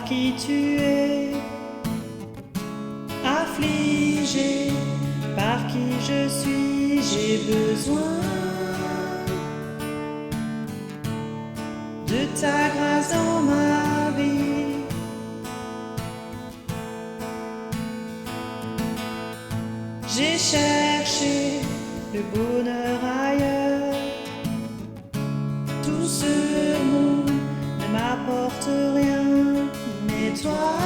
qui tu es, affligé par qui je suis, j'ai besoin de ta grâce dans ma vie. J'ai cherché le bonheur ailleurs, tout ce monde ne m'apporte rien, mais toi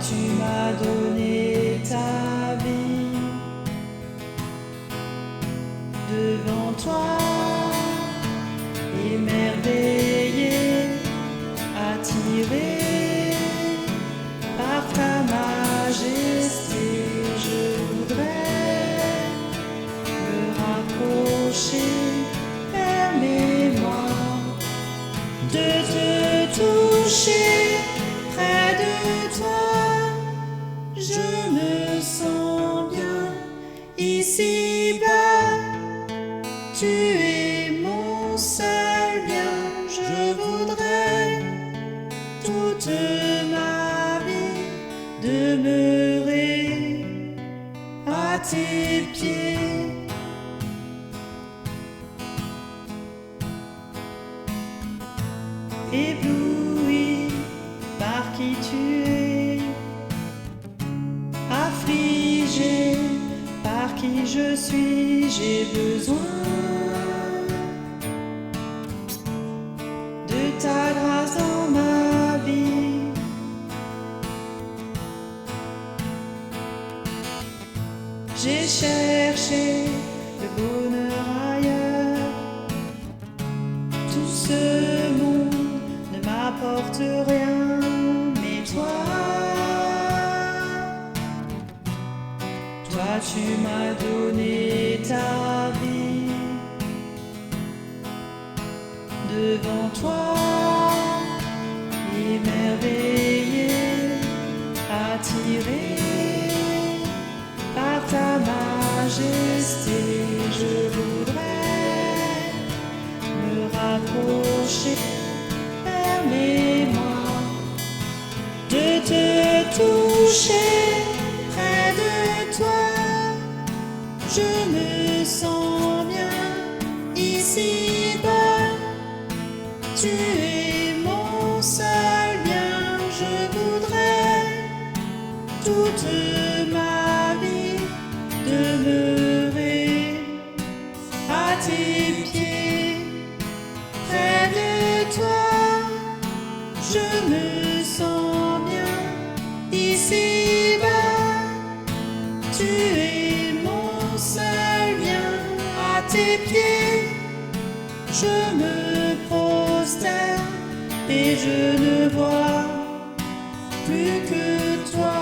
tu m'as donné ta vie. Devant toi, émerveillé, attiré par ta majesté, je voudrais me rapprocher, permets-moi de te toucher. Près de toi, je me sens bien ici-bas. Tu es mon seul bien, je voudrais toute ma vie demeurer à tes pieds. Ébloui par qui tu es, affligé par qui je suis, j'ai besoin de ta grâce dans ma vie. J'ai cherché le bonheur ailleurs, tout ce monde ne m'apporte rien, mais toi tu m'as donné ta vie. Devant toi, émerveillé, attiré par ta majesté, je voudrais me rapprocher. Permets-moi de te toucher. Près de toi, je me sens bien ici-bas. Tu es mon seul bien, je voudrais toute ma vie demeurer à tes pieds. Près de toi, je me sens bien ici-bas. Tu es mon seul bien, à tes pieds je me prosterne et je ne vois plus que toi.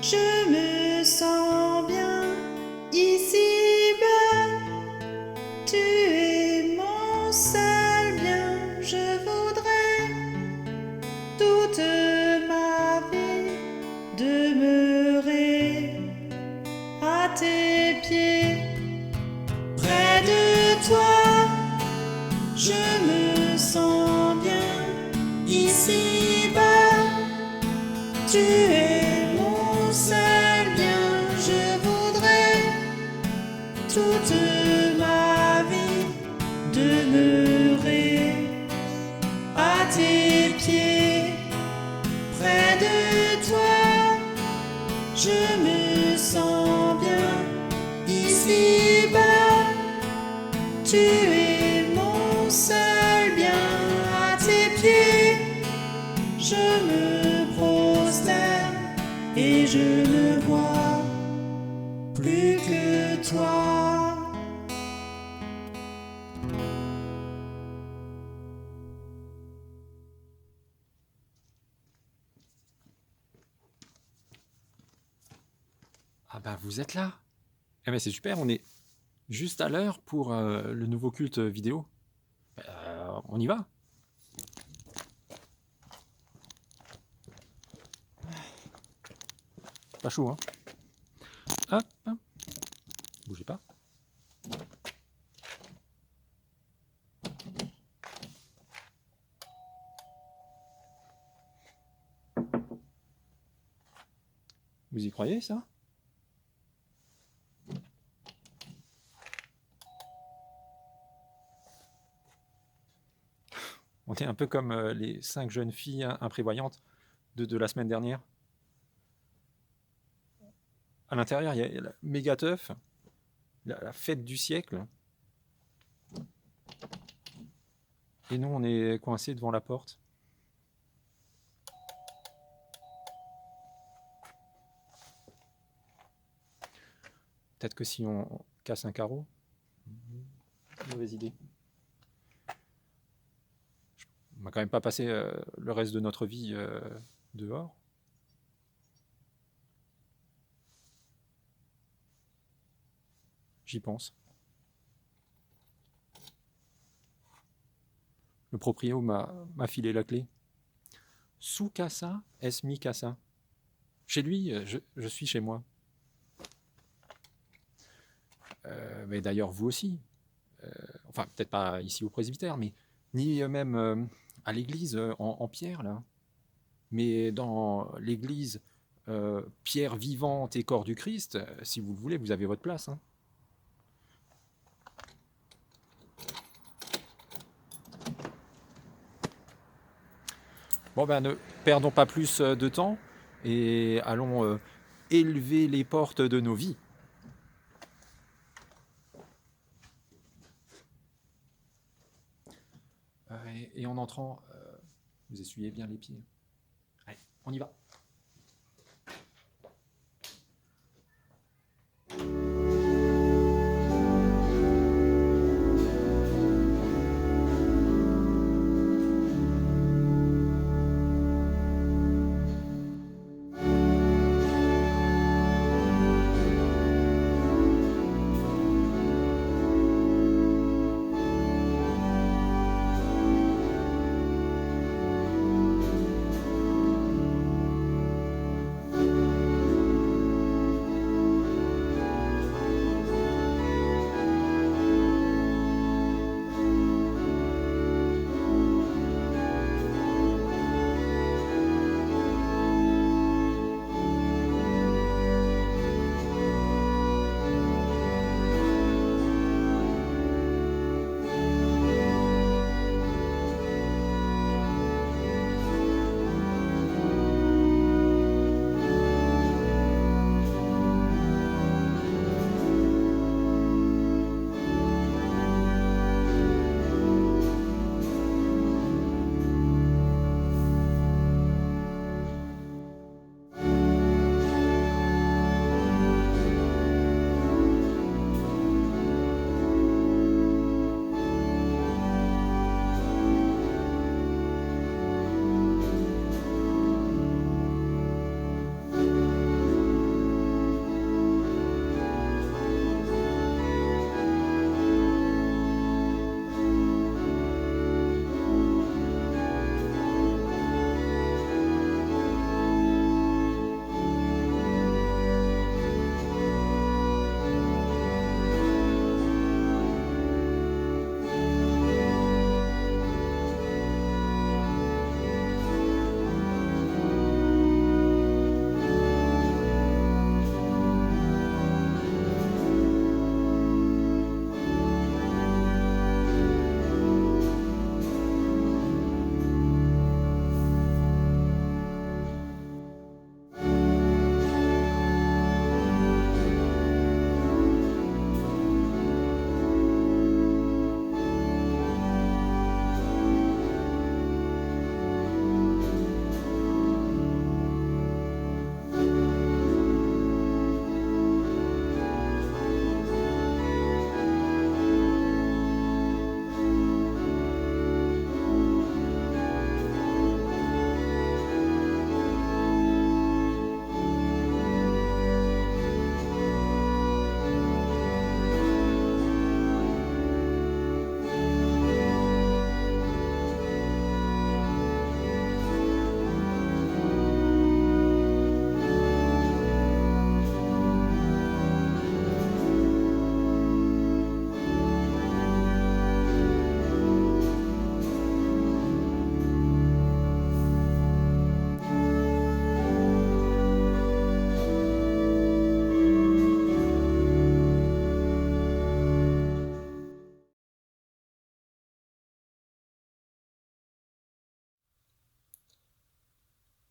Je me sens bien ici-bas. Tu es mon seul bien. Je voudrais toute ma vie demeurer à tes pieds. Près de toi, je me sens bien ici-bas. Tu es mon seul bien, je voudrais toute ma vie demeurer à tes pieds. Près de toi, je me sens bien ici-bas. Tu es mon seul bien, à tes pieds je me prosterne et je ne vois plus que toi. Ah bah vous êtes là. Eh ben c'est super, on est juste à l'heure pour le nouveau culte vidéo. On y va. Pas chaud, hein. Hop, hop. Bougez pas. Vous y croyez, ça? On est un peu comme les 5 jeunes filles imprévoyantes de la semaine dernière. À l'intérieur, il y a la méga teuf, la fête du siècle. Et nous, on est coincés devant la porte. Peut-être que si on casse un carreau. Mauvaise idée. On va quand même pas passer le reste de notre vie dehors. J'y pense. Le proprio m'a filé la clé. Su casa es mi casa. Chez lui, je suis chez moi. Mais d'ailleurs, vous aussi. Enfin, peut-être pas ici au presbytère, mais ni même à l'église en pierre, là. Mais dans l'église pierre vivante et corps du Christ, si vous le voulez, vous avez votre place. Hein. Bon ben, ne perdons pas plus de temps et allons élever les portes de nos vies. Et en entrant, vous essuyez bien les pieds. Allez, on y va.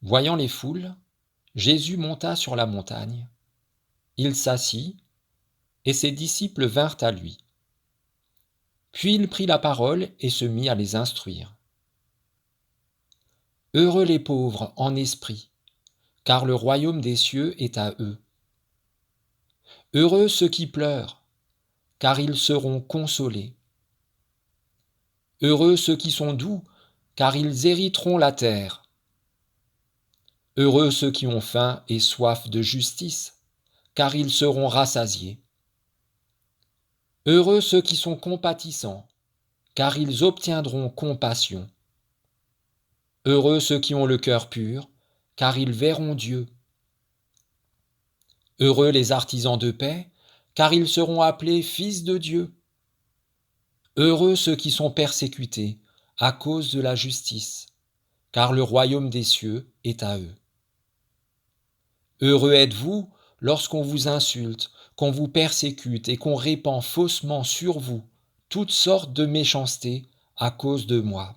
Voyant les foules, Jésus monta sur la montagne. Il s'assit, et ses disciples vinrent à lui. Puis il prit la parole et se mit à les instruire. Heureux les pauvres en esprit, car le royaume des cieux est à eux. Heureux ceux qui pleurent, car ils seront consolés. Heureux ceux qui sont doux, car ils hériteront la terre. Heureux ceux qui ont faim et soif de justice, car ils seront rassasiés. Heureux ceux qui sont compatissants, car ils obtiendront compassion. Heureux ceux qui ont le cœur pur, car ils verront Dieu. Heureux les artisans de paix, car ils seront appelés fils de Dieu. Heureux ceux qui sont persécutés à cause de la justice, car le royaume des cieux est à eux. Heureux êtes-vous lorsqu'on vous insulte, qu'on vous persécute et qu'on répand faussement sur vous toutes sortes de méchancetés à cause de moi.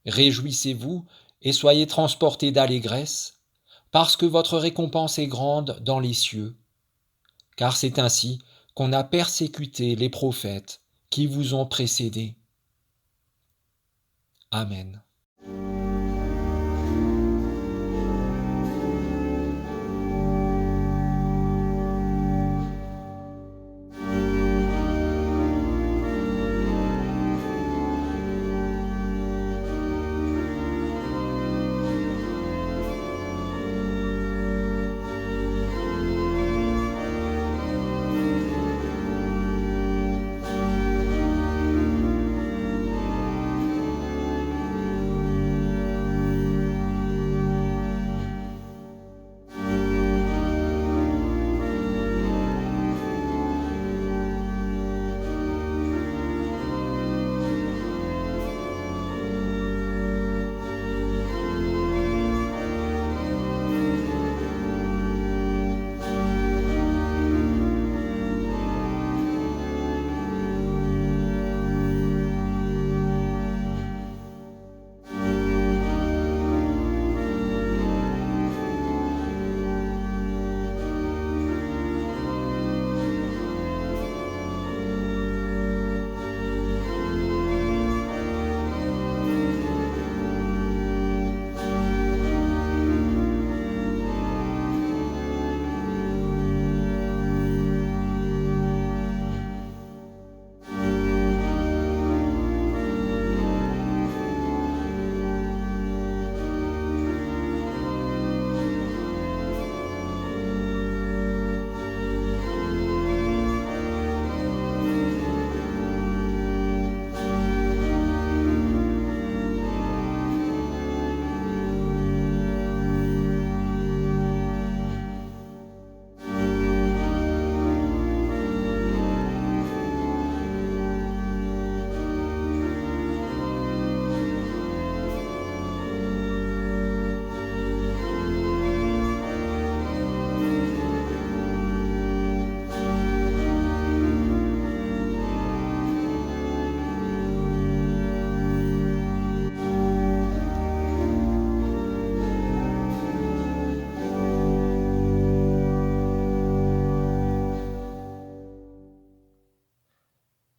Réjouissez-vous et soyez transportés d'allégresse, parce que votre récompense est grande dans les cieux. Car c'est ainsi qu'on a persécuté les prophètes qui vous ont précédés. Amen.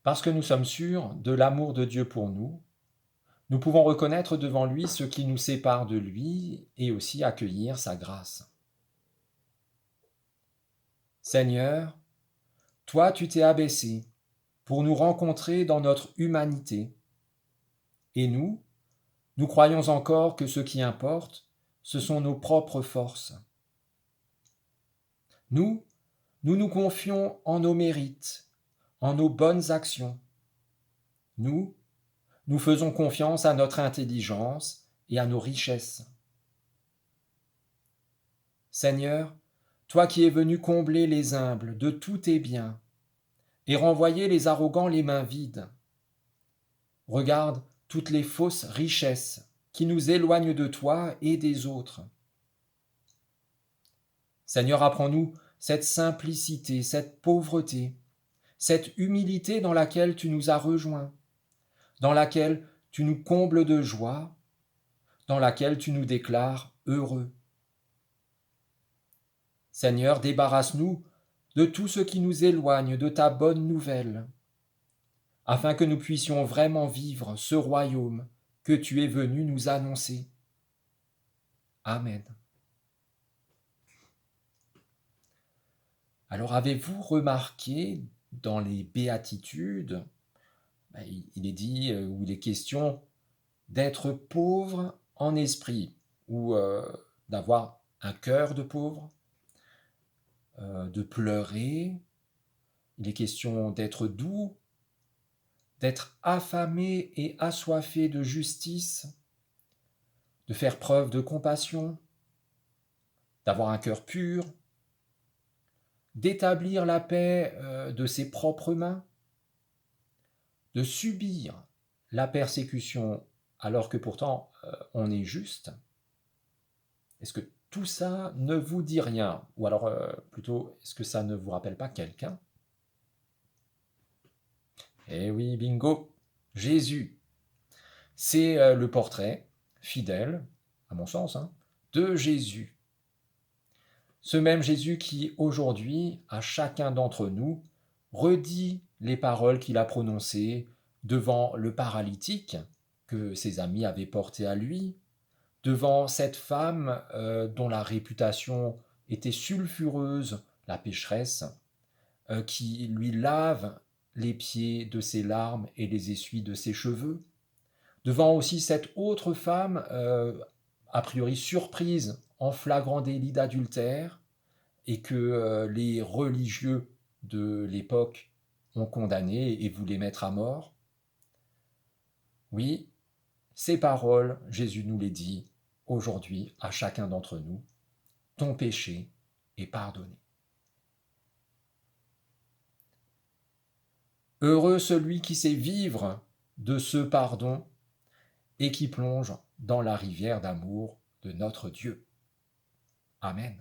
Parce que nous sommes sûrs de l'amour de Dieu pour nous, nous pouvons reconnaître devant lui ce qui nous sépare de lui et aussi accueillir sa grâce. Seigneur, toi tu t'es abaissé pour nous rencontrer dans notre humanité. Et nous croyons encore que ce qui importe, ce sont nos propres forces. Nous nous confions en nos mérites, en nos bonnes actions. Nous faisons confiance à notre intelligence et à nos richesses. Seigneur, toi qui es venu combler les humbles de tous tes biens et renvoyer les arrogants les mains vides, regarde toutes les fausses richesses qui nous éloignent de toi et des autres. Seigneur, apprends-nous cette simplicité, cette pauvreté, cette humilité dans laquelle tu nous as rejoints, dans laquelle tu nous combles de joie, dans laquelle tu nous déclares heureux. Seigneur, débarrasse-nous de tout ce qui nous éloigne de ta bonne nouvelle, afin que nous puissions vraiment vivre ce royaume que tu es venu nous annoncer. Amen. Alors avez-vous remarqué dans les béatitudes, il est dit, où il est question d'être pauvre en esprit, ou d'avoir un cœur de pauvre, de pleurer, il est question d'être doux, d'être affamé et assoiffé de justice, de faire preuve de compassion, d'avoir un cœur pur, d'établir la paix de ses propres mains, de subir la persécution alors que pourtant on est juste. Est-ce que tout ça ne vous dit rien? Ou alors plutôt, est-ce que ça ne vous rappelle pas quelqu'un? Eh oui, bingo, Jésus. C'est le portrait fidèle, à mon sens, de Jésus. Ce même Jésus qui, aujourd'hui, à chacun d'entre nous, redit les paroles qu'il a prononcées devant le paralytique que ses amis avaient porté à lui, devant cette femme dont la réputation était sulfureuse, la pécheresse, qui lui lave les pieds de ses larmes et les essuie de ses cheveux, devant aussi cette autre femme, a priori surprise en flagrant délit d'adultère, et que les religieux de l'époque ont condamné et voulaient mettre à mort. Oui, ces paroles, Jésus nous les dit aujourd'hui à chacun d'entre nous. Ton péché est pardonné. Heureux celui qui sait vivre de ce pardon et qui plonge dans la rivière d'amour de notre Dieu. Amen.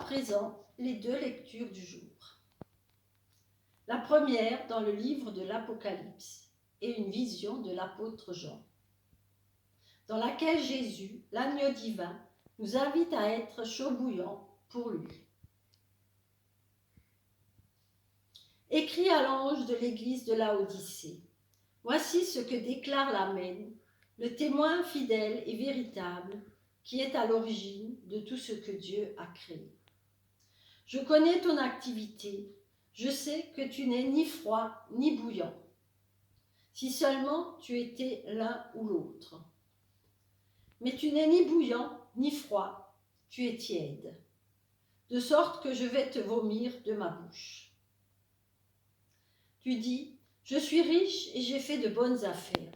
présent les deux lectures du jour. La première dans le livre de l'Apocalypse et une vision de l'apôtre Jean, dans laquelle Jésus, l'agneau divin, nous invite à être chaud bouillant pour lui. Écrit à l'ange de l'église de Laodicée, voici ce que déclare l'Amen, le témoin fidèle et véritable qui est à l'origine de tout ce que Dieu a créé. Je connais ton activité, je sais que tu n'es ni froid ni bouillant. Si seulement tu étais l'un ou l'autre. Mais tu n'es ni bouillant ni froid, tu es tiède, de sorte que je vais te vomir de ma bouche. Tu dis, je suis riche et j'ai fait de bonnes affaires,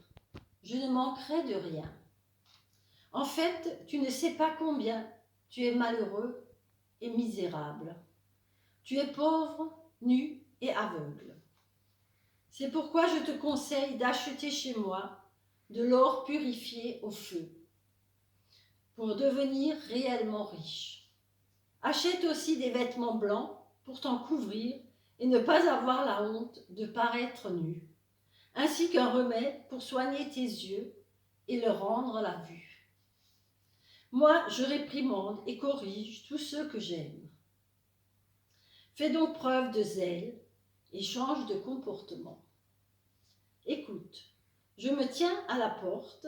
je ne manquerai de rien. En fait, tu ne sais pas combien tu es malheureux et misérable. Tu es pauvre, nu et aveugle. C'est pourquoi je te conseille d'acheter chez moi de l'or purifié au feu, pour devenir réellement riche. Achète aussi des vêtements blancs pour t'en couvrir et ne pas avoir la honte de paraître nu, ainsi qu'un remède pour soigner tes yeux et leur rendre la vue. Moi, je réprimande et corrige tous ceux que j'aime. Fais donc preuve de zèle et change de comportement. Écoute, je me tiens à la porte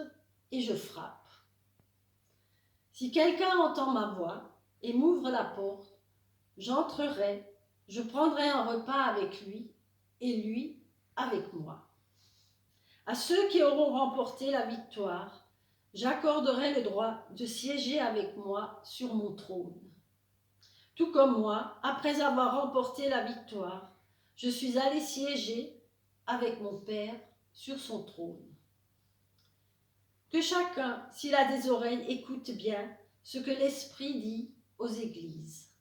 et je frappe. Si quelqu'un entend ma voix et m'ouvre la porte, j'entrerai, je prendrai un repas avec lui et lui avec moi. À ceux qui auront remporté la victoire, j'accorderai le droit de siéger avec moi sur mon trône. Tout comme moi, après avoir remporté la victoire, je suis allé siéger avec mon Père sur son trône. Que chacun, s'il a des oreilles, écoute bien ce que l'Esprit dit aux églises.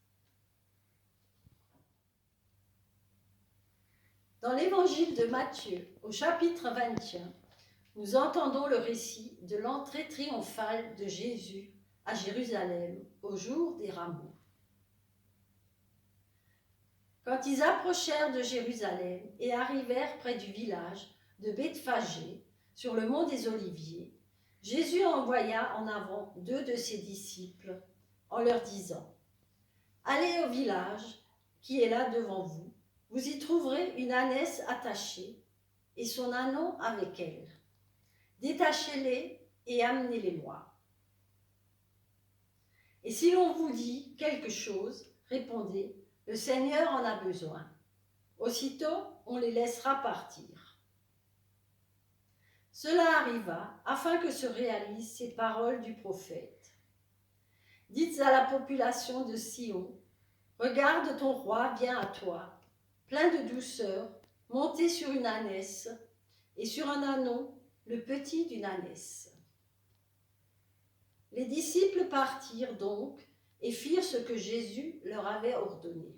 Dans l'évangile de Matthieu, au chapitre 21, nous entendons le récit de l'entrée triomphale de Jésus à Jérusalem au jour des rameaux. Quand ils approchèrent de Jérusalem et arrivèrent près du village de Bethphagée, sur le mont des Oliviers, Jésus envoya en avant 2 de ses disciples en leur disant « Allez au village qui est là devant vous, vous y trouverez une ânesse attachée et son ânon avec elle. Détachez-les et amenez-les-moi. Et si l'on vous dit quelque chose, répondez « Le Seigneur en a besoin ». Aussitôt, on les laissera partir. Cela arriva afin que se réalisent ces paroles du prophète. Dites à la population de Sion, « Regarde, ton roi vient à toi, plein de douceur, monté sur une ânesse, et sur un ânon, le petit d'une ânesse. » Les disciples partirent donc et firent ce que Jésus leur avait ordonné.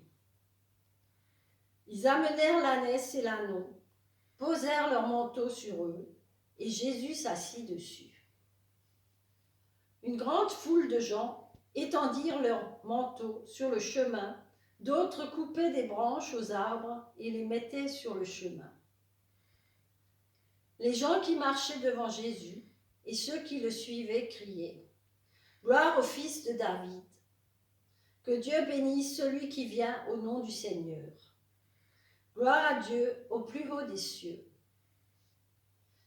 Ils amenèrent l'ânesse et l'ânon, posèrent leur manteau sur eux, et Jésus s'assit dessus. Une grande foule de gens étendirent leurs manteaux sur le chemin, d'autres coupaient des branches aux arbres et les mettaient sur le chemin. Les gens qui marchaient devant Jésus et ceux qui le suivaient criaient « Gloire au Fils de David ! Que Dieu bénisse celui qui vient au nom du Seigneur. Gloire à Dieu au plus haut des cieux. »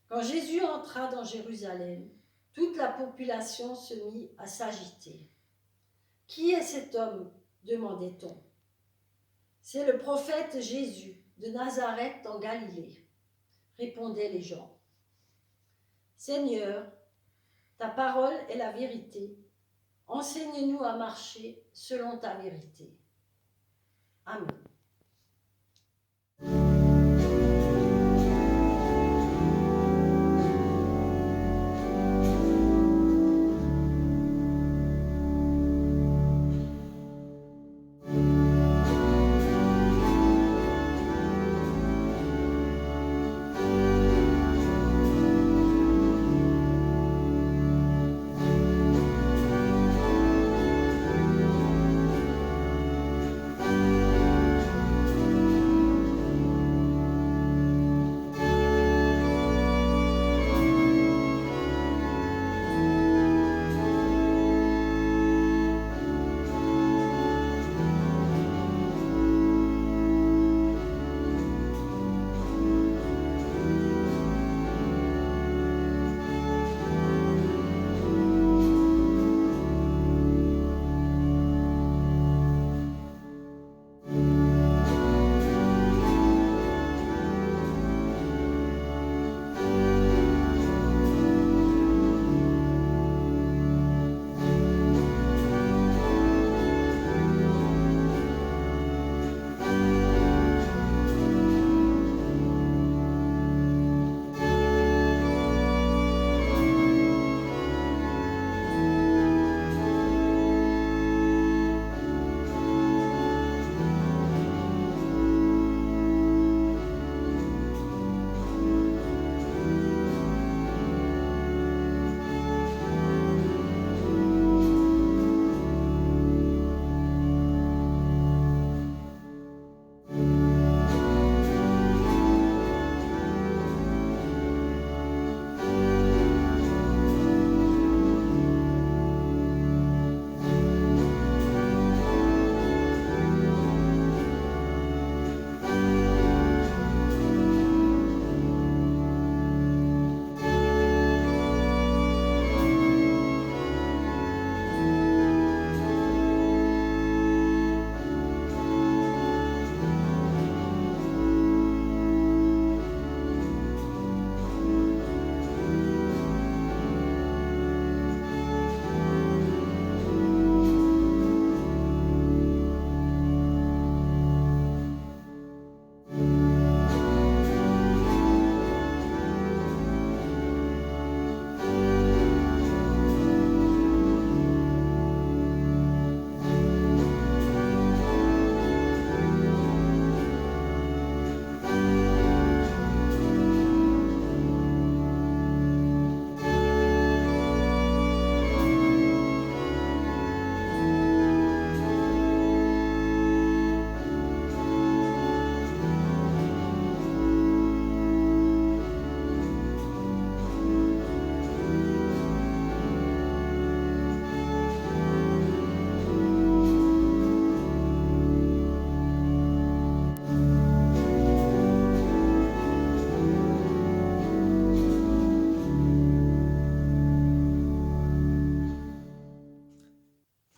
Quand Jésus entra dans Jérusalem, toute la population se mit à s'agiter. « Qui est cet homme ?» demandait-on. « C'est le prophète Jésus de Nazareth en Galilée, » répondaient les gens. « Seigneur, ta parole est la vérité. Enseigne-nous à marcher selon ta vérité. Amen.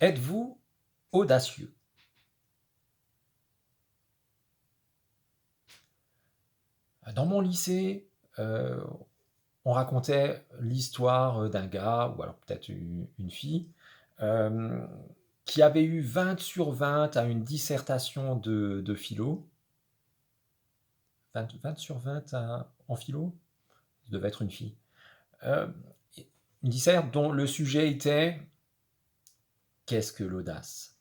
Êtes-vous audacieux? Dans mon lycée, on racontait l'histoire d'un gars, ou alors peut-être une fille, euh, qui avait eu 20 sur 20 à une dissertation de philo. 20 sur 20 en philo? Ça devait être une fille. Euh, une disserte dont le sujet était qu'est-ce que l'audace?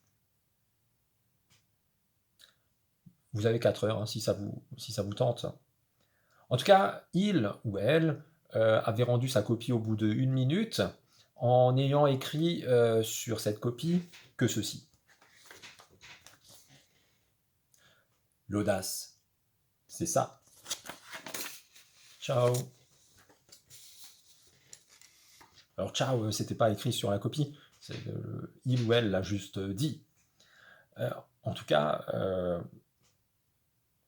Vous avez 4 heures, hein, si ça vous tente. En tout cas, il ou elle avait rendu sa copie au bout d'1 minute en ayant écrit sur cette copie que ceci. L'audace, c'est ça. Ciao. Alors ciao, c'était pas écrit sur la copie, il ou elle l'a juste dit. En tout cas,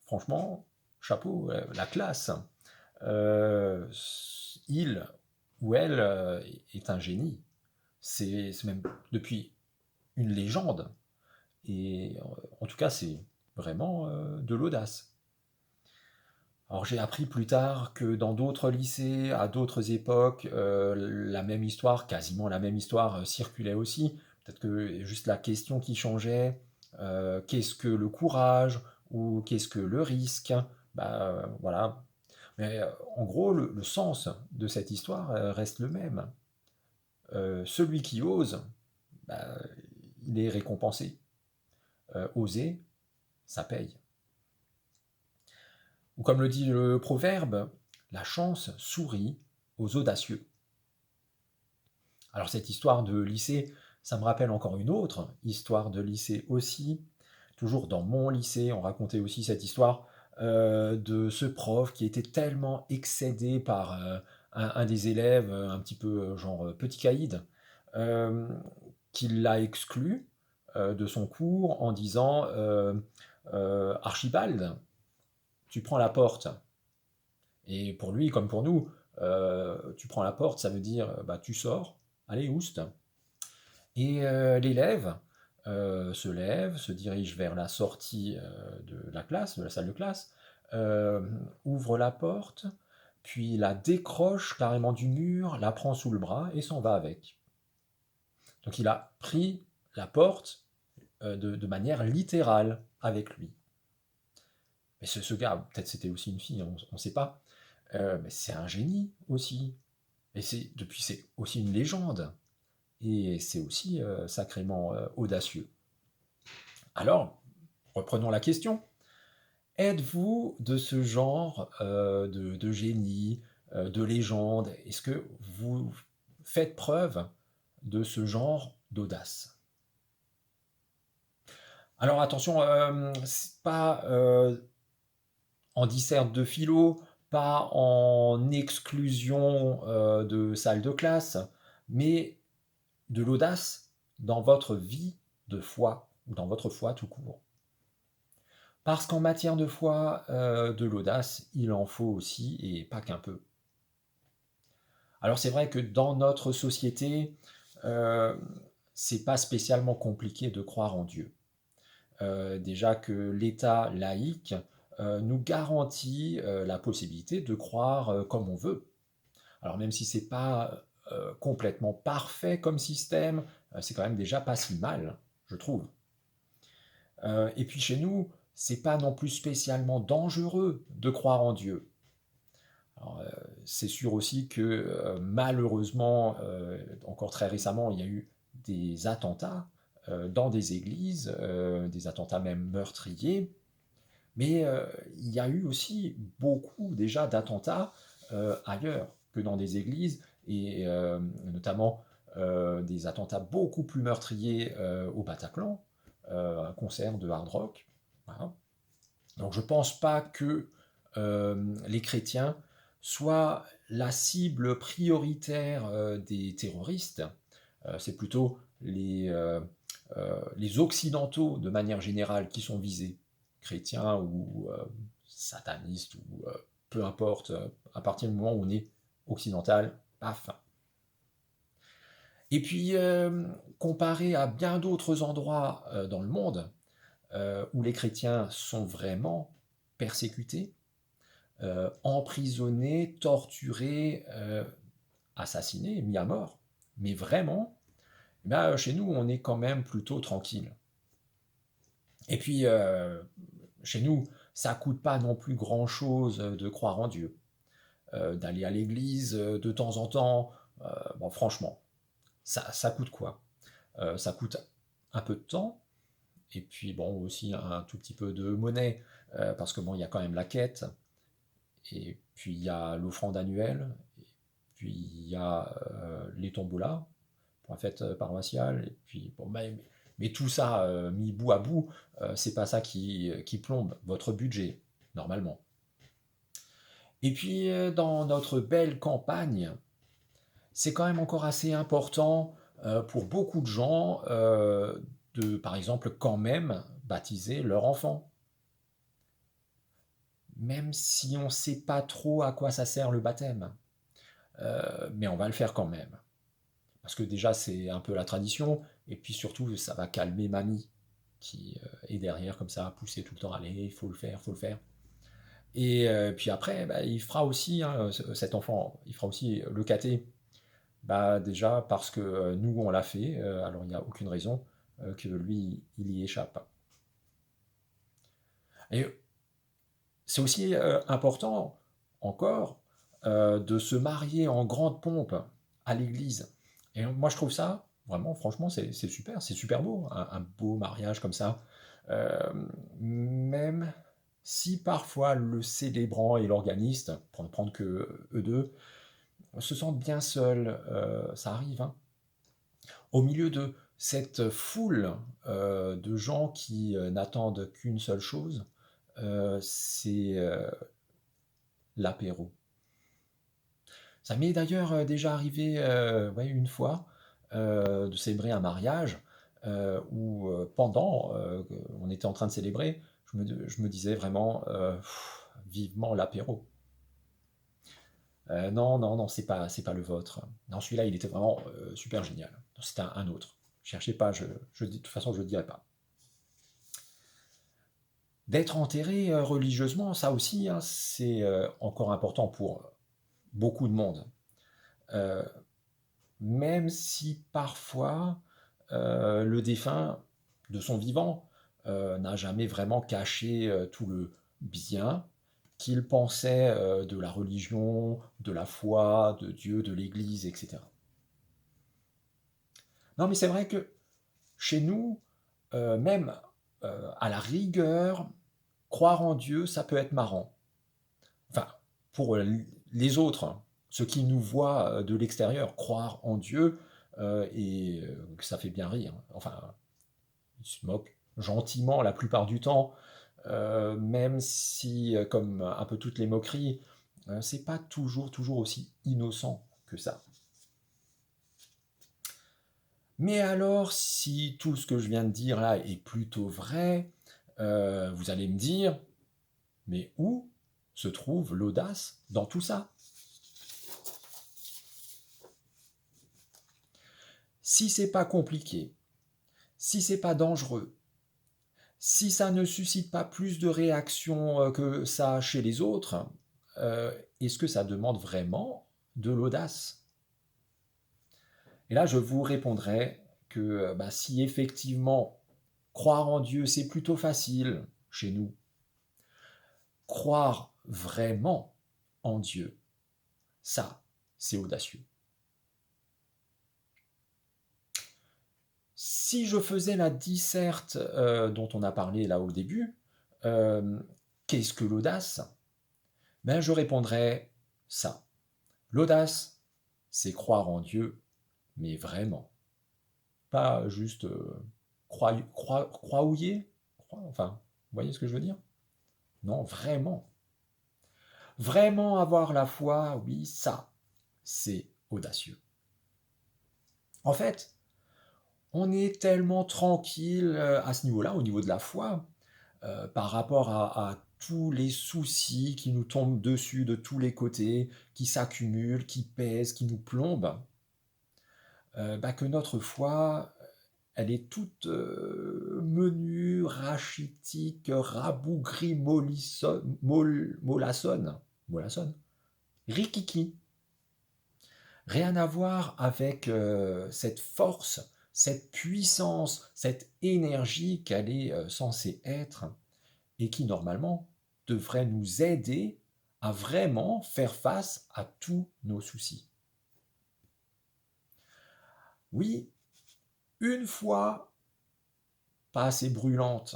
franchement, chapeau, la classe. Il ou elle est un génie. C'est même depuis une légende. Et en tout cas, c'est vraiment de l'audace. Alors j'ai appris plus tard que dans d'autres lycées, à d'autres époques, la même histoire, quasiment la même histoire, circulait aussi. Peut-être que juste la question qui changeait, qu'est-ce que le courage ou qu'est-ce que le risque? Voilà. Mais en gros, le sens de cette histoire reste le même. Celui qui ose, bah, il est récompensé. Oser, ça paye. Ou comme le dit le proverbe, la chance sourit aux audacieux. Alors cette histoire de lycée, ça me rappelle encore une autre histoire de lycée aussi. Toujours dans mon lycée, on racontait aussi cette histoire de ce prof qui était tellement excédé par un des élèves, un petit peu genre petit caïd, euh, qu'il l'a exclu de son cours en disant Archibald, tu prends la porte. Et pour lui, comme pour nous, tu prends la porte, ça veut dire tu sors, allez, oust. Et l'élève se lève, se dirige vers la sortie de la classe, de la salle de classe, ouvre la porte, puis la décroche carrément du mur, la prend sous le bras et s'en va avec. Donc il a pris la porte de manière littérale avec lui. Mais ce gars, peut-être c'était aussi une fille, on ne sait pas, mais c'est un génie aussi. Et depuis, c'est aussi une légende. Et c'est aussi sacrément audacieux. Alors, reprenons la question. Êtes-vous de ce genre de génie, de légende? Est-ce que vous faites preuve de ce genre d'audace? Alors attention, c'est pas en disserte de philo, pas en exclusion de salle de classe, mais de l'audace dans votre vie de foi, ou dans votre foi tout court. Parce qu'en matière de foi, de l'audace, il en faut aussi, et pas qu'un peu. Alors c'est vrai que dans notre société, c'est pas spécialement compliqué de croire en Dieu. Déjà que l'État laïque nous garantit la possibilité de croire comme on veut. Alors même si c'est pas complètement parfait comme système, c'est quand même déjà pas si mal, je trouve. Et puis chez nous, c'est pas non plus spécialement dangereux de croire en Dieu. Alors, c'est sûr aussi que malheureusement, encore très récemment, il y a eu des attentats dans des églises, des attentats même meurtriers, mais il y a eu aussi beaucoup déjà d'attentats ailleurs que dans des églises, et notamment des attentats beaucoup plus meurtriers au Bataclan, un concert de hard rock. Voilà. Donc je ne pense pas que les chrétiens soient la cible prioritaire des terroristes. C'est plutôt les occidentaux de manière générale qui sont visés, chrétiens ou satanistes ou peu importe, à partir du moment où on est occidental, paf. Et puis, comparé à bien d'autres endroits dans le monde où les chrétiens sont vraiment persécutés, emprisonnés, torturés, assassinés, mis à mort, mais vraiment, ben, chez nous, on est quand même plutôt tranquille. Et puis, chez nous, ça coûte pas non plus grand-chose de croire en Dieu, d'aller à l'église de temps en temps. Bon, franchement, ça coûte quoi? Ça coûte un peu de temps, et puis bon, aussi un tout petit peu de monnaie, parce que bon, il y a quand même la quête, et puis il y a l'offrande annuelle, et puis il y a les tombolas pour la fête paroissiale, et puis bon, mais tout ça mis bout à bout, c'est pas ça qui plombe votre budget, normalement. Et puis dans notre belle campagne, c'est quand même encore assez important pour beaucoup de gens de, par exemple, quand même baptiser leur enfant. Même si on ne sait pas trop à quoi ça sert le baptême. Mais on va le faire quand même. Parce que déjà, c'est un peu la tradition, et puis surtout, ça va calmer mamie, qui est derrière comme ça, à pousser tout le temps, allez, il faut le faire, il faut le faire. Et puis après, bah, il fera aussi, hein, cet enfant, il fera aussi le caté. Bah, déjà parce que nous, on l'a fait, alors il n'y a aucune raison que lui, il y échappe. Et c'est aussi important, encore, de se marier en grande pompe à l'église. Et moi, je trouve ça, vraiment, franchement, c'est super, c'est super beau, un beau mariage comme ça. Euh, Même si parfois le célébrant et l'organiste, pour ne prendre que eux deux, se sentent bien seuls, ça arrive, hein. Au milieu de cette foule de gens qui n'attendent qu'une seule chose, c'est l'apéro. Ça m'est d'ailleurs déjà arrivé ouais, une fois de célébrer un mariage où pendant on était en train de célébrer, je me disais vraiment vivement l'apéro. Non, non, non, c'est pas le vôtre. Non, celui-là, il était vraiment super génial. C'était un autre. Cherchez pas, de toute façon, je ne le dirai pas. D'être enterré religieusement, ça aussi, hein, c'est encore important pour beaucoup de monde. Euh, Même si parfois le défunt, de son vivant, n'a jamais vraiment caché tout le bien qu'il pensait de la religion, de la foi, de Dieu, de l'Église, etc. Non, mais c'est vrai que chez nous, même à la rigueur, croire en Dieu, ça peut être marrant. Enfin, pour les autres, hein, ceux qui nous voient de l'extérieur, croire en Dieu, et que ça fait bien rire. Enfin, ils se moquent gentiment la plupart du temps, même si, comme un peu toutes les moqueries, c'est pas toujours aussi innocent que ça. Mais alors, si tout ce que je viens de dire là est plutôt vrai, vous allez me dire, mais où se trouve l'audace dans tout ça? Si c'est pas compliqué, si c'est pas dangereux, si ça ne suscite pas plus de réactions que ça chez les autres, est-ce que ça demande vraiment de l'audace? Et là, je vous répondrai que bah, si effectivement croire en Dieu, c'est plutôt facile chez nous, croire vraiment en Dieu, ça, c'est audacieux. Si je faisais la disserte dont on a parlé là au début, qu'est-ce que l'audace? Ben, je répondrais ça. L'audace, c'est croire en Dieu, mais vraiment. Pas juste croyouiller, enfin, vous voyez ce que je veux dire? Non, vraiment. Vraiment avoir la foi, oui, ça, c'est audacieux. En fait, on est tellement tranquille à ce niveau-là, au niveau de la foi, par rapport à tous les soucis qui nous tombent dessus de tous les côtés, qui s'accumulent, qui pèsent, qui nous plombent. que notre foi, elle est toute menue, rachitique, rabougrie, mollassonne, rikiki. Rien à voir avec cette force, cette puissance, cette énergie qu'elle est censée être et qui normalement devrait nous aider à vraiment faire face à tous nos soucis. Oui, une fois pas assez brûlante,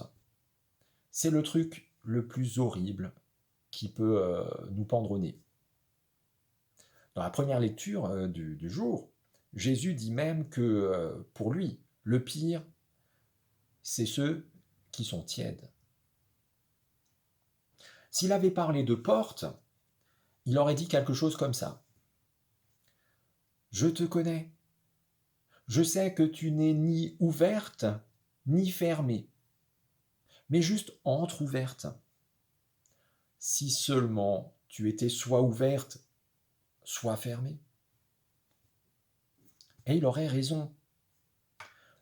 c'est le truc le plus horrible qui peut nous pendre au nez. Dans la première lecture du jour, Jésus dit même que pour lui, le pire, c'est ceux qui sont tièdes. S'il avait parlé de porte, il aurait dit quelque chose comme ça. Je te connais. Je sais que tu n'es ni ouverte ni fermée, mais juste entr'ouverte. Si seulement tu étais soit ouverte, soit fermée. Et il aurait raison.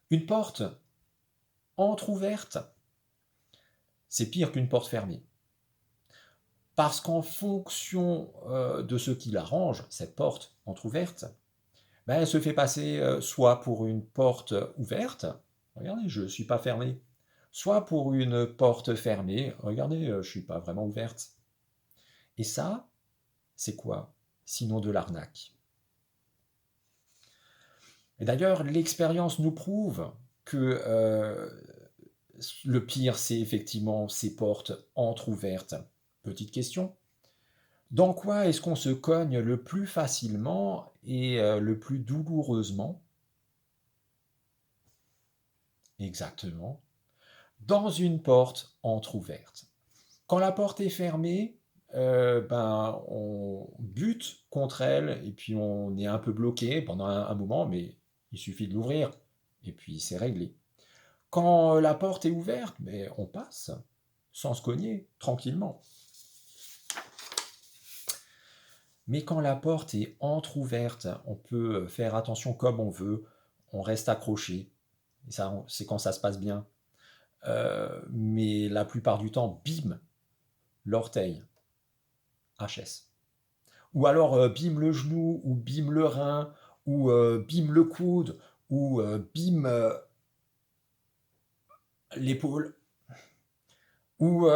Une porte entr'ouverte, c'est pire qu'une porte fermée. Parce qu'en fonction de ce qui l'arrange, cette porte entr'ouverte, elle se fait passer soit pour une porte ouverte, regardez, je ne suis pas fermé, soit pour une porte fermée, regardez, je ne suis pas vraiment ouverte. Et ça, c'est quoi sinon de l'arnaque? Et d'ailleurs, l'expérience nous prouve que le pire, c'est effectivement ces portes entr'ouvertes. Petite question. Dans quoi est-ce qu'on se cogne le plus facilement et le plus douloureusement? Exactement. Dans une porte entr'ouverte. Quand la porte est fermée, on bute contre elle et puis on est un peu bloqué pendant un moment, mais il suffit de l'ouvrir et puis c'est réglé. Quand la porte est ouverte, on passe sans se cogner, tranquillement. Mais quand la porte est entr'ouverte, on peut faire attention comme on veut, on reste accroché. Et ça, c'est quand ça se passe bien. Mais la plupart du temps, bim, l'orteil, HS. Ou alors bim le genou, ou bim le rein, ou bim le coude, ou bim l'épaule. Ou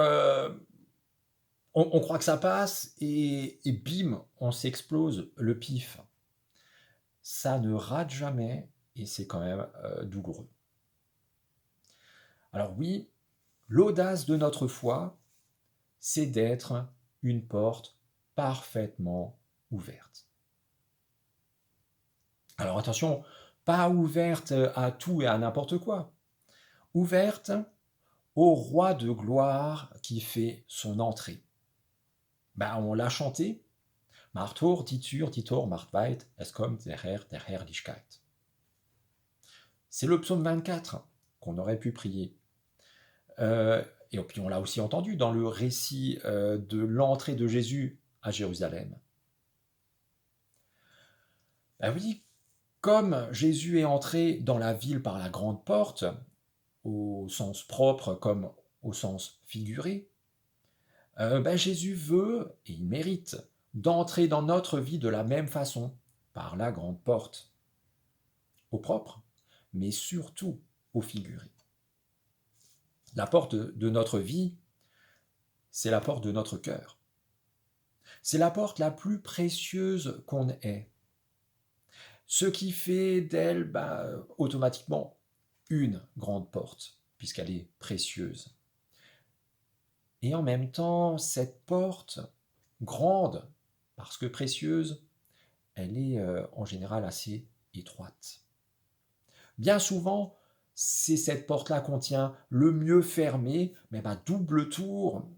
on croit que ça passe et bim, on s'explose le pif. Ça ne rate jamais et c'est quand même douloureux. Alors oui, l'audace de notre foi, c'est d'être une porte parfaitement ouverte. Alors attention, pas ouverte à tout et à n'importe quoi. Ouverte au roi de gloire qui fait son entrée. On l'a chanté. Martor, Titur, Titor, Martweit, es kommt der Herrlichkeit. C'est le psaume 24 qu'on aurait pu prier. Et puis on l'a aussi entendu dans le récit de l'entrée de Jésus à Jérusalem. Oui, comme Jésus est entré dans la ville par la grande porte, au sens propre comme au sens figuré, Jésus veut, et il mérite, d'entrer dans notre vie de la même façon, par la grande porte. Au propre, mais surtout au figuré. La porte de notre vie, c'est la porte de notre cœur. C'est la porte la plus précieuse qu'on ait. Ce qui fait d'elle, automatiquement, une grande porte, puisqu'elle est précieuse. Et en même temps, cette porte, grande, parce que précieuse, elle est en général assez étroite. Bien souvent, c'est cette porte-là qu'on tient le mieux fermée, mais double tour,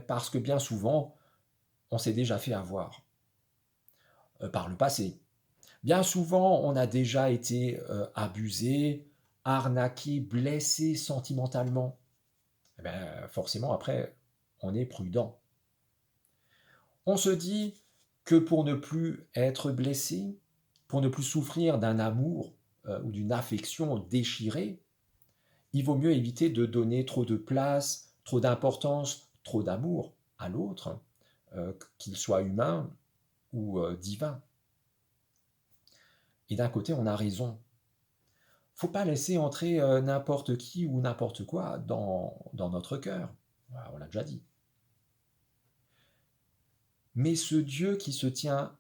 parce que bien souvent, on s'est déjà fait avoir par le passé. Bien souvent, on a déjà été abusé, arnaqué, blessé sentimentalement. Forcément, après, on est prudent. On se dit que pour ne plus être blessé, pour ne plus souffrir d'un amour ou d'une affection déchirée, il vaut mieux éviter de donner trop de place, trop d'importance, trop d'amour à l'autre, qu'il soit humain ou divin. Et d'un côté, on a raison. Faut pas laisser entrer n'importe qui ou n'importe quoi dans notre cœur. Voilà, on l'a déjà dit. Mais ce Dieu qui se tient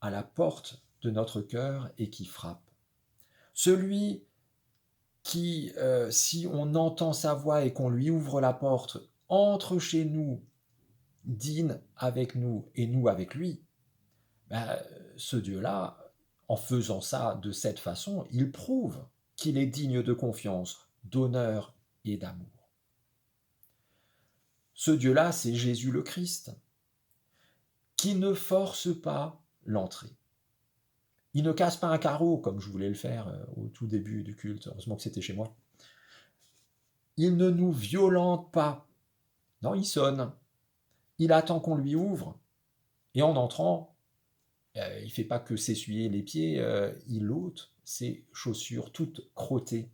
à la porte de notre cœur et qui frappe, celui qui, si on entend sa voix et qu'on lui ouvre la porte, entre chez nous, dîne avec nous et nous avec lui, ben, ce Dieu-là, en faisant ça de cette façon, il prouve qu'il est digne de confiance, d'honneur et d'amour. Ce Dieu-là, c'est Jésus le Christ, qui ne force pas l'entrée. Il ne casse pas un carreau, comme je voulais le faire au tout début du culte, heureusement que c'était chez moi. Il ne nous violente pas. Non, il sonne. Il attend qu'on lui ouvre. Et en entrant, il ne fait pas que s'essuyer les pieds, il ôte ses chaussures toutes crottées.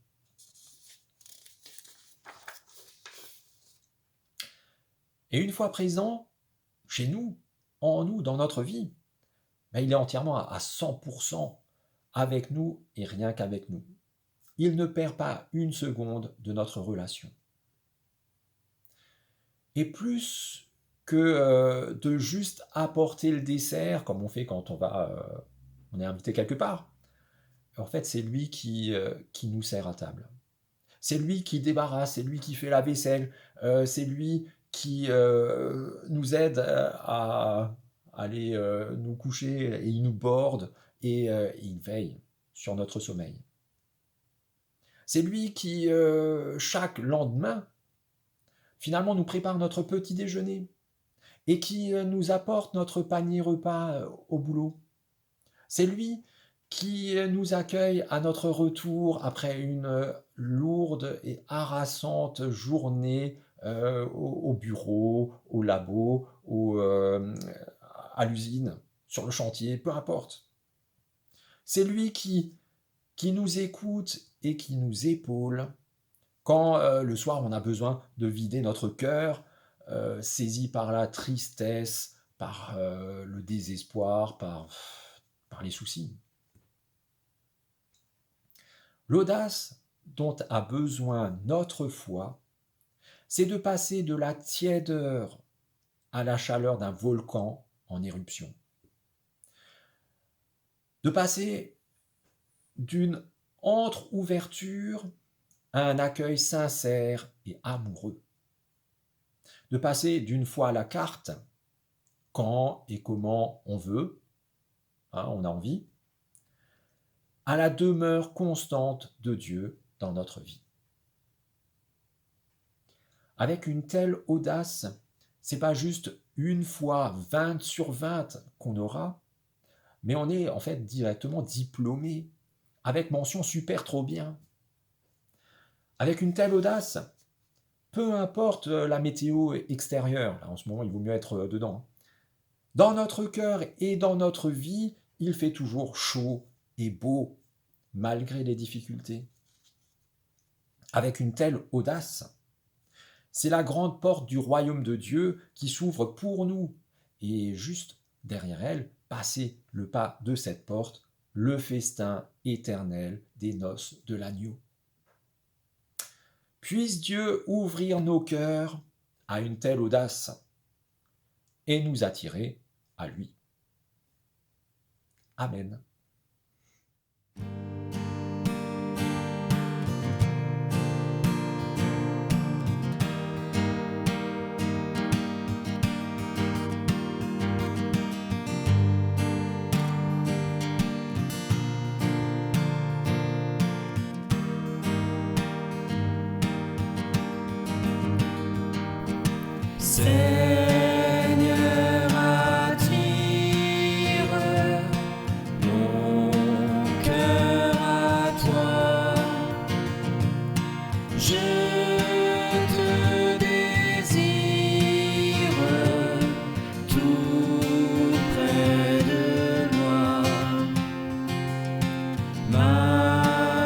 Et une fois présent, chez nous, en nous, dans notre vie, ben, il est entièrement à 100% avec nous et rien qu'avec nous. Il ne perd pas une seconde de notre relation. Et plus que de juste apporter le dessert, comme on fait quand on est invité quelque part, en fait, c'est lui qui nous sert à table. C'est lui qui débarrasse, c'est lui qui fait la vaisselle, c'est lui qui nous aide à aller nous coucher, et il nous borde et il veille sur notre sommeil. C'est lui qui, chaque lendemain, finalement nous prépare notre petit déjeuner et qui nous apporte notre panier repas au boulot. C'est lui qui nous accueille à notre retour après une lourde et harassante journée au bureau, au labo, à l'usine, sur le chantier, peu importe. C'est lui qui nous écoute et qui nous épaule quand le soir on a besoin de vider notre cœur, saisi par la tristesse, par le désespoir, par les soucis. L'audace dont a besoin notre foi, c'est de passer de la tiédeur à la chaleur d'un volcan en éruption. De passer d'une entre-ouverture à un accueil sincère et amoureux. De passer d'une foi à la carte, quand et comment on veut, on a envie, à la demeure constante de Dieu dans notre vie. Avec une telle audace, c'est pas juste une fois 20 sur 20 qu'on aura, mais on est en fait directement diplômé, avec mention super trop bien. Avec une telle audace, peu importe la météo extérieure, là, en ce moment il vaut mieux être dedans, dans notre cœur et dans notre vie, il fait toujours chaud et beau, malgré les difficultés. Avec une telle audace, c'est la grande porte du royaume de Dieu qui s'ouvre pour nous. Et juste derrière elle, passer le pas de cette porte, le festin éternel des noces de l'agneau. Puisse Dieu ouvrir nos cœurs à une telle audace et nous attirer à lui. Amen. Seigneur, attire mon cœur à toi. Je te désire tout près de moi. Ma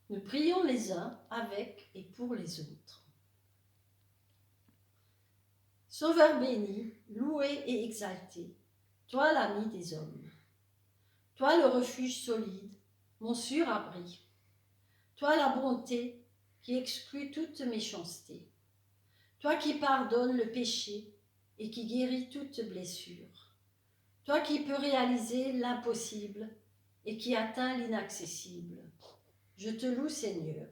Nous prions les uns avec et pour les autres. Sauveur béni, loué et exalté, toi l'ami des hommes, toi le refuge solide, mon sûr abri, toi la bonté qui exclut toute méchanceté, toi qui pardonnes le péché et qui guéris toute blessure, toi qui peux réaliser l'impossible et qui atteint l'inaccessible. Je te loue, Seigneur.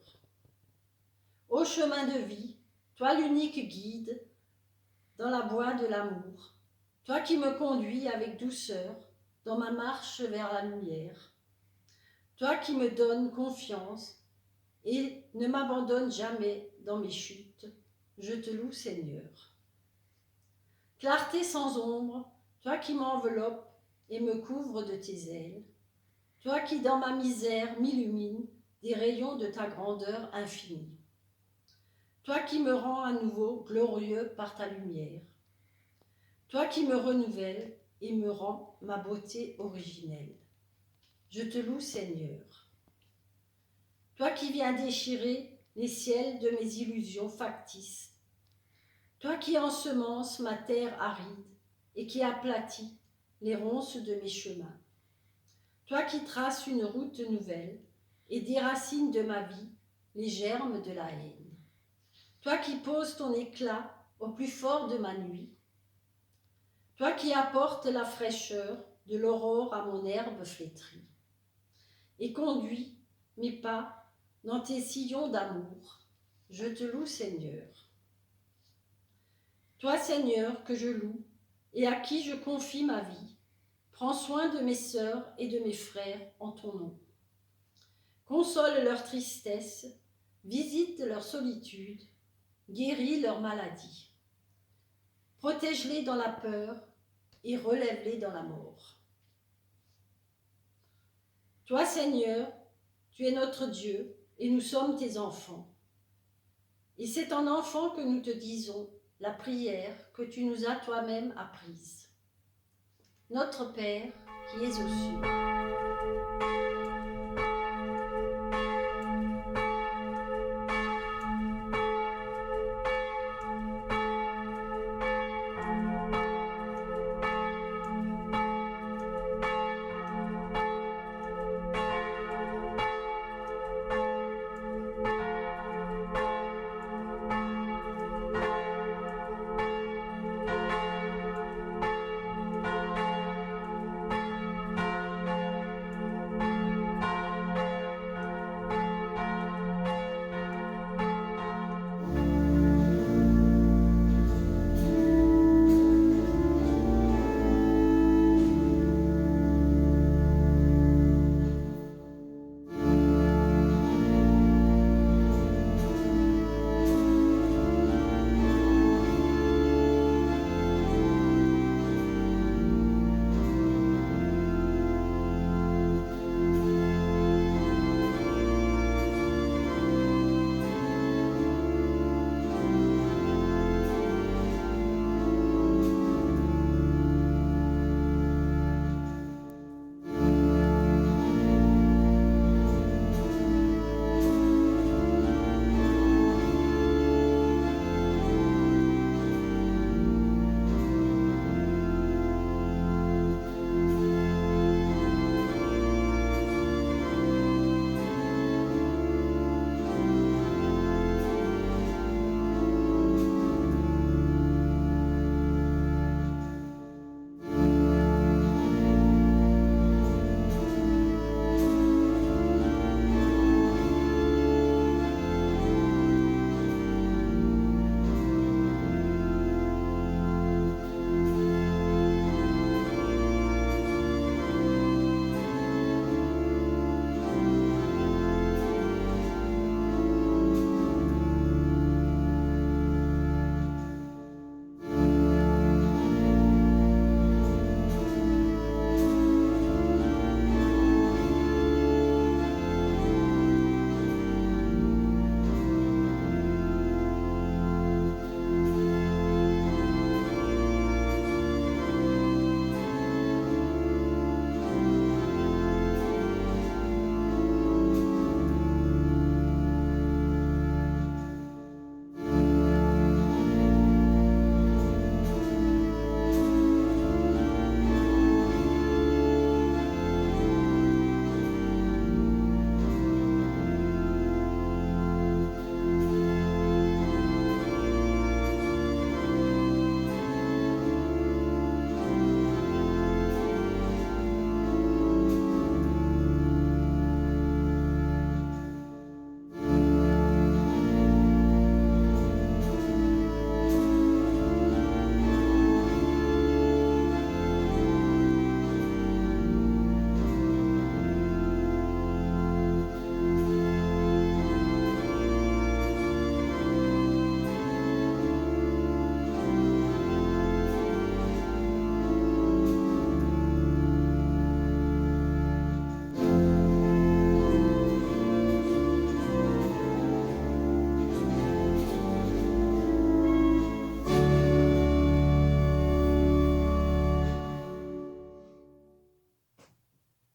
Ô chemin de vie, toi l'unique guide dans la voie de l'amour, toi qui me conduis avec douceur dans ma marche vers la lumière, toi qui me donnes confiance et ne m'abandonne jamais dans mes chutes, je te loue, Seigneur. Clarté sans ombre, toi qui m'enveloppes et me couvres de tes ailes, toi qui dans ma misère m'illumines des rayons de ta grandeur infinie, toi qui me rends à nouveau glorieux par ta lumière, toi qui me renouvelles et me rends ma beauté originelle. Je te loue, Seigneur. Toi qui viens déchirer les ciels de mes illusions factices, toi qui ensemences ma terre aride et qui aplatis les ronces de mes chemins, toi qui traces une route nouvelle et déracines de ma vie les germes de la haine, toi qui poses ton éclat au plus fort de ma nuit, toi qui apportes la fraîcheur de l'aurore à mon herbe flétrie, et conduis mes pas dans tes sillons d'amour, je te loue, Seigneur. Toi, Seigneur, que je loue et à qui je confie ma vie, prends soin de mes sœurs et de mes frères en ton nom. Console leur tristesse, visite leur solitude, guéris leur maladie. Protège-les dans la peur et relève-les dans la mort. Toi, Seigneur, tu es notre Dieu et nous sommes tes enfants. Et c'est en enfant que nous te disons la prière que tu nous as toi-même apprise. Notre Père qui es aux cieux,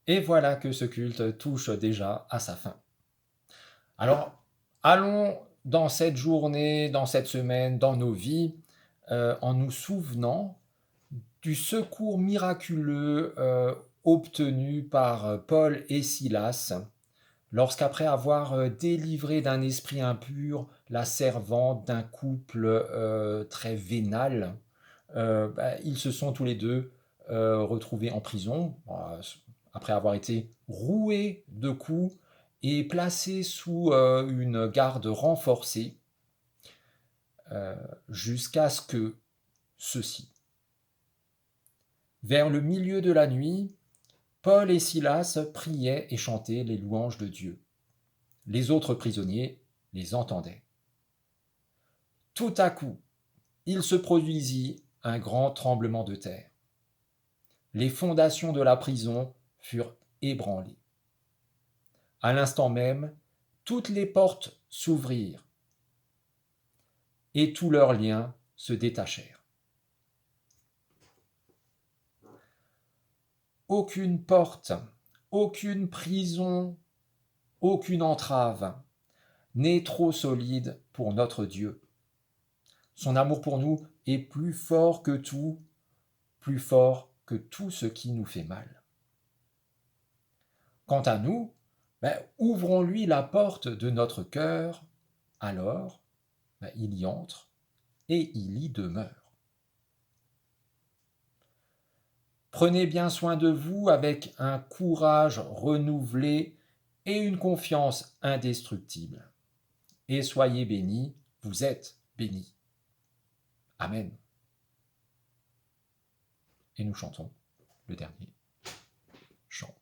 Et voilà que ce culte touche déjà à sa fin. Alors, allons dans cette journée, dans cette semaine, dans nos vies, en nous souvenant du secours miraculeux obtenu par Paul et Silas, lorsqu'après avoir délivré d'un esprit impur la servante d'un couple très vénal, ils se sont tous les deux retrouvés en prison, après avoir été roués de coups et placés sous une garde renforcée, jusqu'à ce que ceci. Vers le milieu de la nuit, Paul et Silas priaient et chantaient les louanges de Dieu. Les autres prisonniers les entendaient. Tout à coup, il se produisit un grand tremblement de terre. Les fondations de la prison furent ébranlées. À l'instant même, toutes les portes s'ouvrirent et tous leurs liens se détachèrent. Aucune porte, aucune prison, aucune entrave n'est trop solide pour notre Dieu. Son amour pour nous est plus fort que tout ce qui nous fait mal. Quant à nous, ouvrons-lui la porte de notre cœur, alors il y entre et il y demeure. Prenez bien soin de vous avec un courage renouvelé et une confiance indestructible. Et soyez bénis, vous êtes bénis. Amen. Et nous chantons le dernier chant.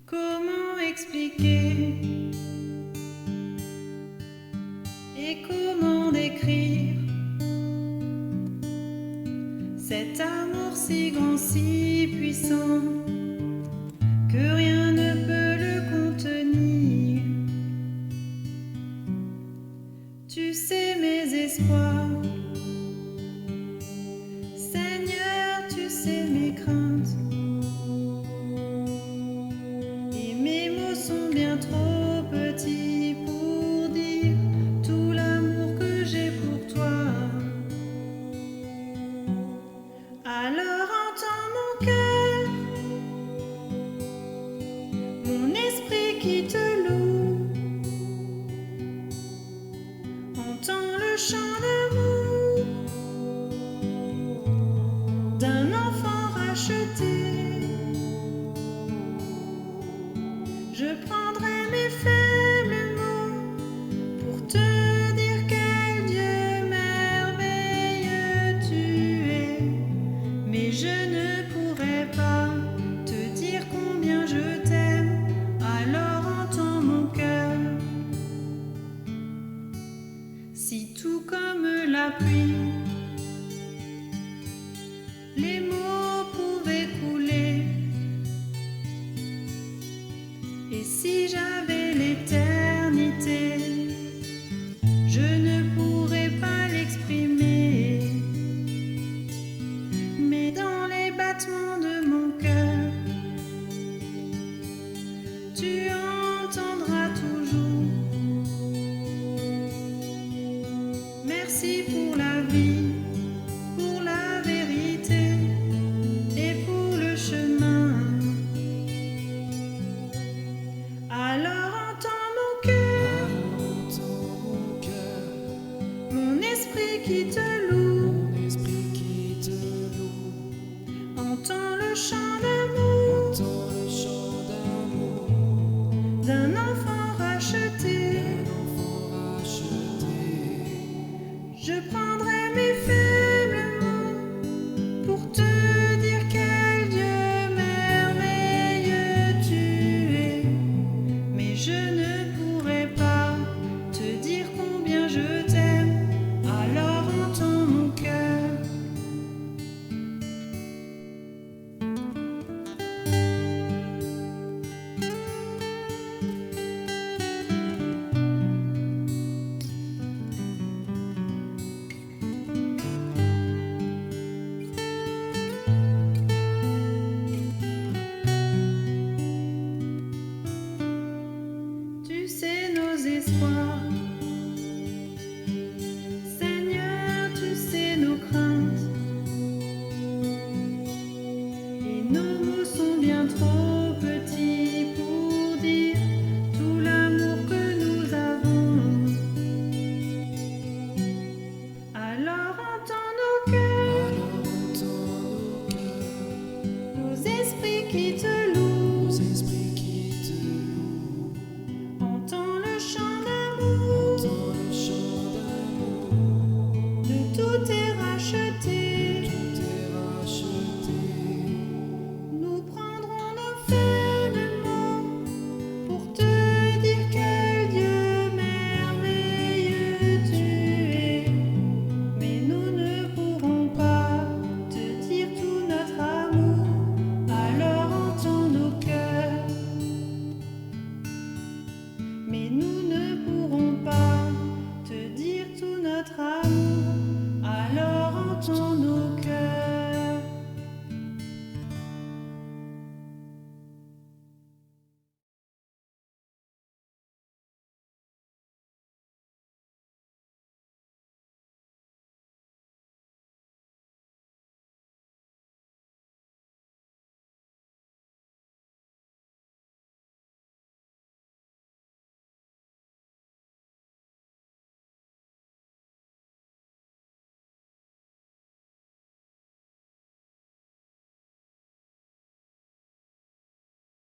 Comment expliquer et comment décrire cet amour si grand, si puissant, que rien ne peut le contenir. Tu sais mes espoirs, Seigneur, tu sais mes craintes. Sont bien trop petits pour dire tout l'amour que j'ai pour toi. Alors entends mon cœur, mon esprit qui te loue. Entends le chant d'amour d'un enfant racheté. Je prendrai mes faibles mots pour te dire quel Dieu merveilleux tu es. Mais je ne pourrai pas te dire combien je t'aime. Alors entends mon cœur. Si tout comme la pluie, les mots pouvaient couler. Et si j'avais l'éternité, je ne pourrais pas l'exprimer. Mais dans les battements de mon cœur, tu entendras toujours. Merci pour la vie, pour la vérité et pour le chemin. Alors entends mon cœur, mon esprit qui te loue.